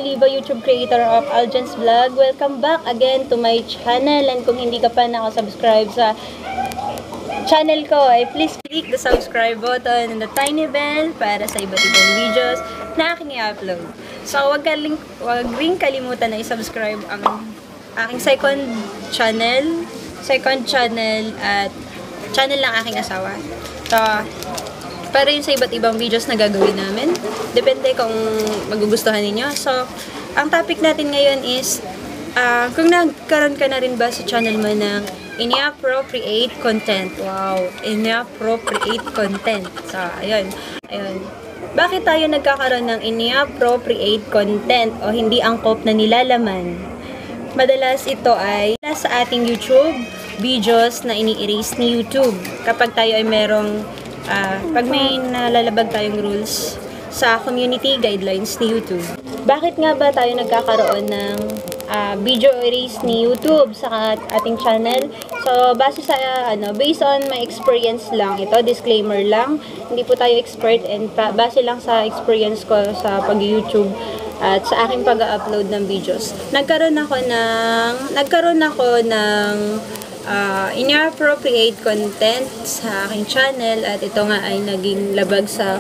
Oliva, YouTube creator of Aljan's Vlog. Welcome back again to my channel, and kung hindi ka pa nakasubscribe sa channel ko, ay please click the subscribe button and the tiny bell para sa iba't ibang videos na aking i-upload. So, wag ring kalimutan na i-subscribe ang aking second channel at channel ng aking asawa. So, para yun sa iba't ibang videos na gagawin namin. Depende kung magugustuhan ninyo. So, ang topic natin ngayon is, kung nagkaroon ka na rin ba sa channel mo ng inappropriate content. Wow! Inappropriate content. So, ayun. Bakit tayo nagkakaroon ng inappropriate content o hindi angkop na nilalaman? Madalas ito ay sa ating YouTube videos na ini-erase ni YouTube. Kapag tayo ay merong pag may nalalabag tayong rules sa community guidelines ni YouTube. Bakit nga ba tayo nagkakaroon ng video erase ni YouTube sa ating channel? So, based on my experience lang, ito, disclaimer lang, hindi po tayo expert, and base lang sa experience ko sa pag-YouTube at sa aking pag-upload ng videos. Nagkaroon ako ng inappropriate content sa aking channel, at ito nga ay naging labag sa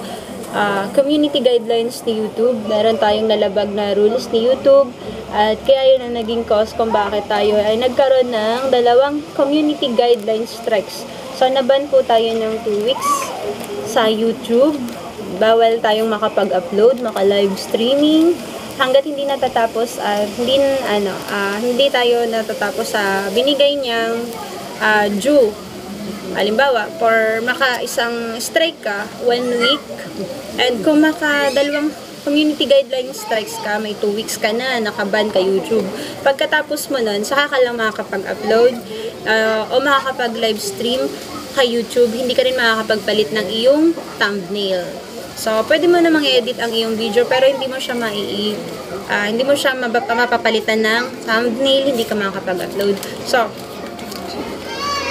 community guidelines ni YouTube. Meron tayong nalabag na rules ni YouTube, at kaya yun ang naging cause kung bakit tayo ay nagkaroon ng 2 community guidelines strikes. So, naban po tayo ng 2 weeks sa YouTube. Bawal tayong makapag-upload, maka-live streaming, hanggat hindi natatapos, hindi tayo natatapos sa binigay niyang due. Halimbawa, for isang strike ka, 1 week, and kung maka-2 community guideline strikes ka, may 2 weeks ka na, nakaban ka YouTube. Pagkatapos mo nun, saka ka lang makakapag-upload o makakapag-live stream ka YouTube, hindi ka rin makakapagpalit ng iyong thumbnail. So, pwede mo namang i-edit ang iyong video, pero hindi mo siya mapapalitan ng thumbnail, hindi ka makakapag-upload. So,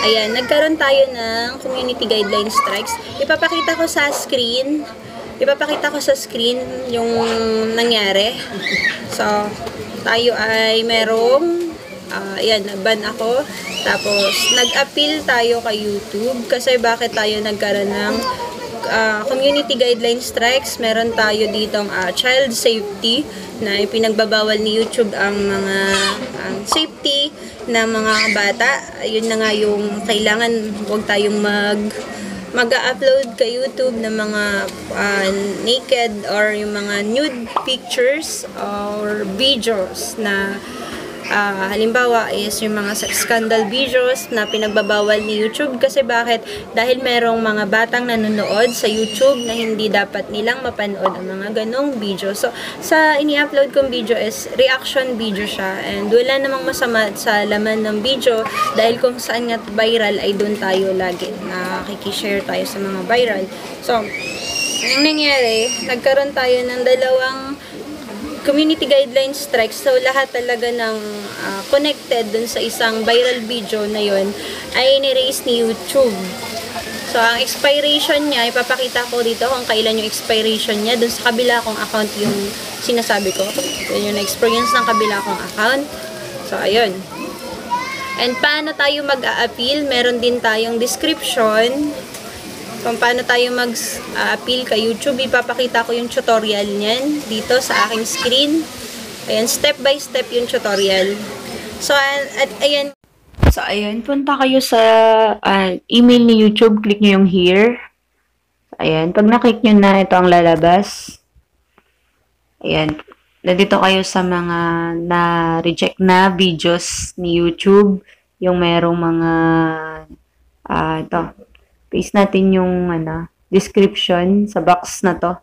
ayan, nagkaroon tayo ng community guideline strikes. Ipapakita ko sa screen yung nangyari. So, tayo ay merong, ayan, naban ako. Tapos, nag-appeal tayo kay YouTube kasi bakit tayo nagkaroon ng community guideline strikes. Meron tayo ditong child safety na ipinagbabawal ni YouTube ang mga safety ng mga bata. Yun na nga yung kailangan, huwag tayong mag-upload kay YouTube ng mga naked or yung mga nude pictures or videos na halimbawa is yung mga sex scandal videos na pinagbabawal ni YouTube. Kasi bakit? Dahil merong mga batang nanonood sa YouTube na hindi dapat nilang mapanood ang mga ganong video. So, sa ini-upload kong video is reaction video siya, and wala namang masama sa laman ng video, dahil kung saan nga viral ay doon tayo lagi nakikishare tayo sa mga viral. So, ang nangyari, nagkaroon tayo ng 2 community guidelines strikes. So, lahat talaga ng connected dun sa isang viral video na yon ay ni-erase ni YouTube. So, ang expiration niya, ipapakita ko dito kung kailan yung expiration niya. Dun sa kabila kong account yung sinasabi ko. Yun yung experience ng kabila kong account. So, ayun. And paano tayo mag-a-appeal? Meron din tayong description kung paano tayo mag-appeal kay YouTube. Ipapakita ko yung tutorial niyan dito sa aking screen. Ayan, step by step yung tutorial. So, ayan. So, ayan, punta kayo sa email ni YouTube. Click nyo yung here. Ayan, pag na-click nyo na, ito ang lalabas. Ayan, nandito kayo sa mga na-reject na videos ni YouTube. Yung merong mga, ito. Paste natin yung description sa box na to.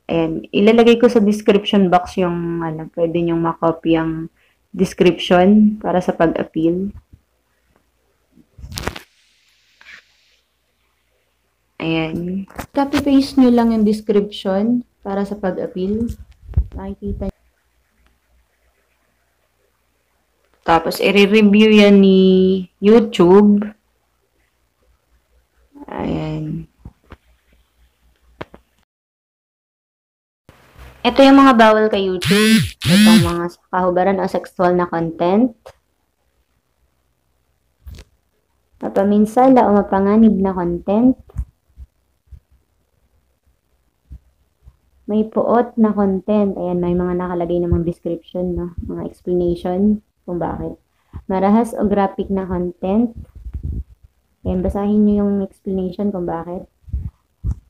Ayan, ilalagay ko sa description box yung pwede nyong makopy ang description para sa pag-appeal. Ayan. Copy-paste nyo lang yung description para sa pag-appeal. Nakikita nyo. Tapos, i-review yan ni YouTube. Ayan. Ito yung mga bawal kay YouTube. Itong mga kahubaran o sexual na content. Mapaminsala o mapanganib na content. May puot na content. Ayan, may mga nakalagay namang description, no? Mga explanation kung bakit. Marahas o graphic na content. Ayan, basahin nyo yung explanation kung bakit.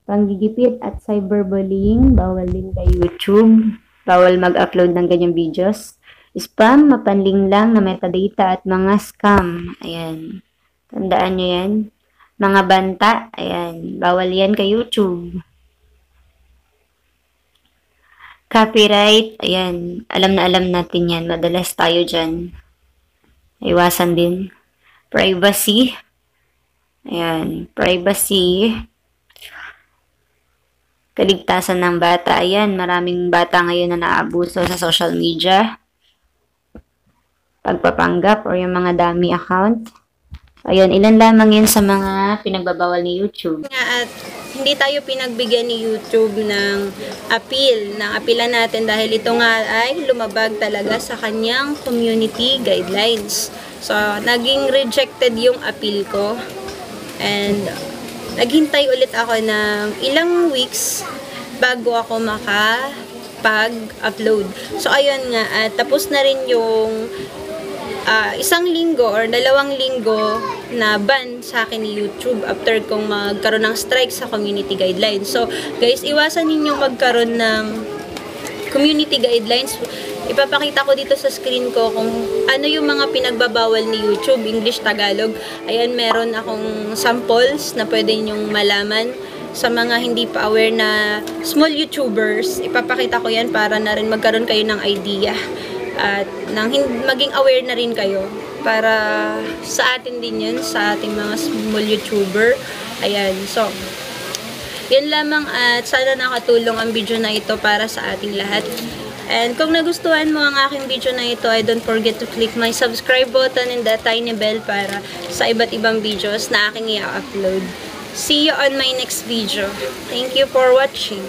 Panggigipit at cyberbullying, bawal din kay YouTube. Bawal mag-upload ng ganyang videos. Spam, mapanling lang na metadata at mga scam. Ayan. Tandaan nyo yan. Mga banta, ayan. Bawal yan kay YouTube. Copyright, ayan. Alam na alam natin yan. Madalas tayo dyan. Iwasan din. Privacy. Ayan. Privacy. Kaligtasan ng bata. Ayan, maraming bata ngayon na naabuso sa social media. Pagpapanggap or yung mga dummy account. Ayun, ilan lamang yun sa mga pinagbabawal ni YouTube. At hindi tayo pinagbigyan ni YouTube ng appeal, ng appealan natin dahil ito nga ay lumabag talaga sa kanyang community guidelines. So, naging rejected yung appeal ko. And naghintay ulit ako ng ilang weeks bago ako makapag-upload. So, ayun nga, tapos na rin yung isang linggo or 2 linggo na ban sa akin ni YouTube after kong magkaroon ng strike sa community guidelines. So, guys, iwasan ninyong magkaroon ng community guidelines. Ipapakita ko dito sa screen ko kung ano yung mga pinagbabawal ni YouTube, English, Tagalog. Ayan, meron akong samples na pwede nyong malaman sa mga hindi pa aware na small YouTubers. Ipapakita ko yan para na rin magkaroon kayo ng idea at maging aware na rin kayo para sa atin din yun, sa ating mga small YouTuber. Ayan, so yan lamang at sana nakatulong ang video na ito para sa ating lahat. And kung nagustuhan mo ang aking video na ito, ay don't forget to click my subscribe button and the tiny bell para sa iba't ibang videos na aking i-upload. See you on my next video. Thank you for watching.